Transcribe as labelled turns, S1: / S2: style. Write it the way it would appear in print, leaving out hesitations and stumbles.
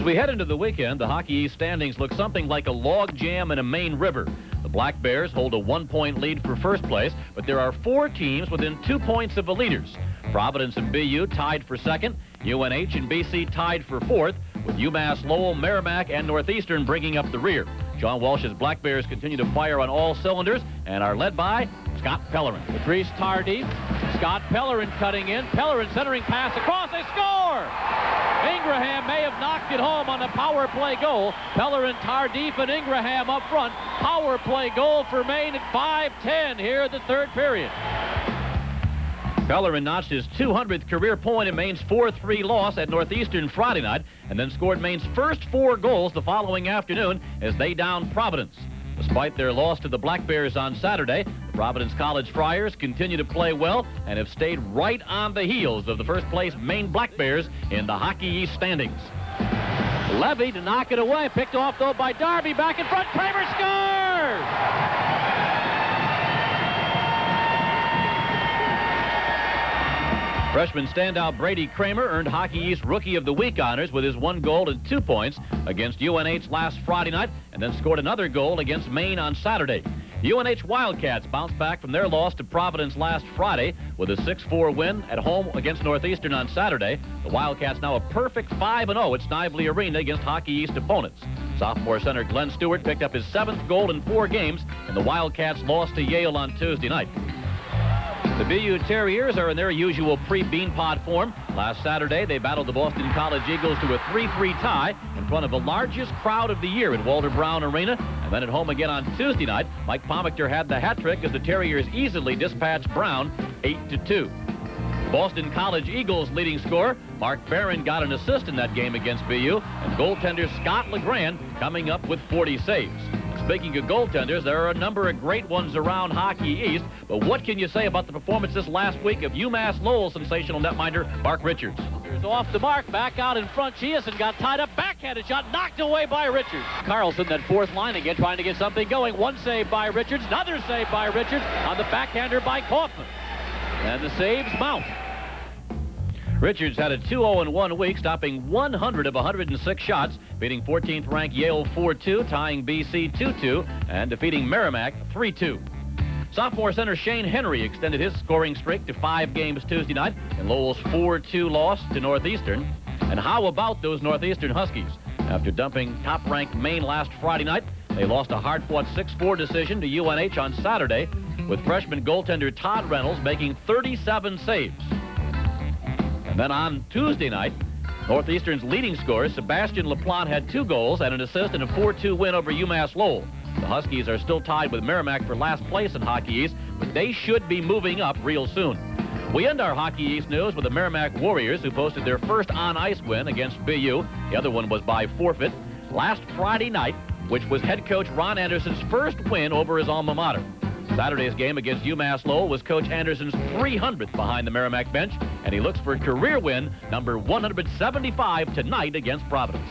S1: As we head into the weekend, the Hockey East standings look something like a log jam in a Maine river. The Black Bears hold a 1-point lead for first place, but there are 4 teams within 2 points of the leaders. Providence and BU tied for second, UNH and BC tied for fourth, with UMass Lowell, Merrimack, and Northeastern bringing up the rear. John Walsh's Black Bears continue to fire on all cylinders and are led by Scott Pellerin.
S2: Patrice Tardif, Scott Pellerin cutting in. Pellerin centering pass across. They score! Ingraham may have knocked it home on a power play goal. Pellerin, Tardif, and Ingraham up front. Power play goal for Maine at 5:10 here at the third period.
S1: Pellerin notched his 200th career point in Maine's 4-3 loss at Northeastern Friday night, and then scored Maine's first 4 goals the following afternoon as they downed Providence. Despite their loss to the Black Bears on Saturday, the Providence College Friars continue to play well and have stayed right on the heels of the first-place Maine Black Bears in the Hockey East standings.
S2: Levy to knock it away, picked off though by Darby, back in front, Kramer scores!
S1: Freshman standout Brady Kramer earned Hockey East Rookie of the Week honors with his 1 goal and 2 points against UNH last Friday night, and then scored another goal against Maine on Saturday. UNH Wildcats bounced back from their loss to Providence last Friday with a 6-4 win at home against Northeastern on Saturday. The Wildcats now a perfect 5-0 at Snively Arena against Hockey East opponents. Sophomore center Glenn Stewart picked up his 7th goal in 4 games, and the Wildcats lost to Yale on Tuesday night. The BU Terriers are in their usual pre-Beanpot form. Last Saturday, they battled the Boston College Eagles to a 3-3 tie in front of the largest crowd of the year at Walter Brown Arena. And then at home again on Tuesday night, Mike Pommichter had the hat trick as the Terriers easily dispatched Brown 8-2. Boston College Eagles leading scorer Mark Barron got an assist in that game against BU, and goaltender Scott LeGrand coming up with 40 saves. Speaking of goaltenders, there are a number of great ones around Hockey East, but what can you say about the performance this last week of UMass Lowell sensational netminder Mark Richards?
S2: Off the mark, back out in front. Chiasson got tied up, backhanded shot, knocked away by Richards. Carlson, that fourth line again, trying to get something going. 1 save by Richards, another save by Richards on the backhander by Kaufman. And the saves mount.
S1: Richards had a 2-0-1 week, stopping 100 of 106 shots, beating 14th-ranked Yale 4-2, tying BC 2-2, and defeating Merrimack 3-2. Sophomore center Shane Henry extended his scoring streak to 5 games Tuesday night in Lowell's 4-2 loss to Northeastern. And how about those Northeastern Huskies? After dumping top-ranked Maine last Friday night, they lost a hard-fought 6-4 decision to UNH on Saturday, with freshman goaltender Todd Reynolds making 37 saves. And then on Tuesday night, Northeastern's leading scorer, Sebastian LaPlante, had 2 goals and an assist in a 4-2 win over UMass Lowell. The Huskies are still tied with Merrimack for last place in Hockey East, but they should be moving up real soon. We end our Hockey East news with the Merrimack Warriors, who posted their first on-ice win against BU. The other one was by forfeit last Friday night, which was head coach Ron Anderson's first win over his alma mater. Saturday's game against UMass Lowell was Coach Anderson's 300th behind the Merrimack bench, and he looks for a career win number 175 tonight against Providence.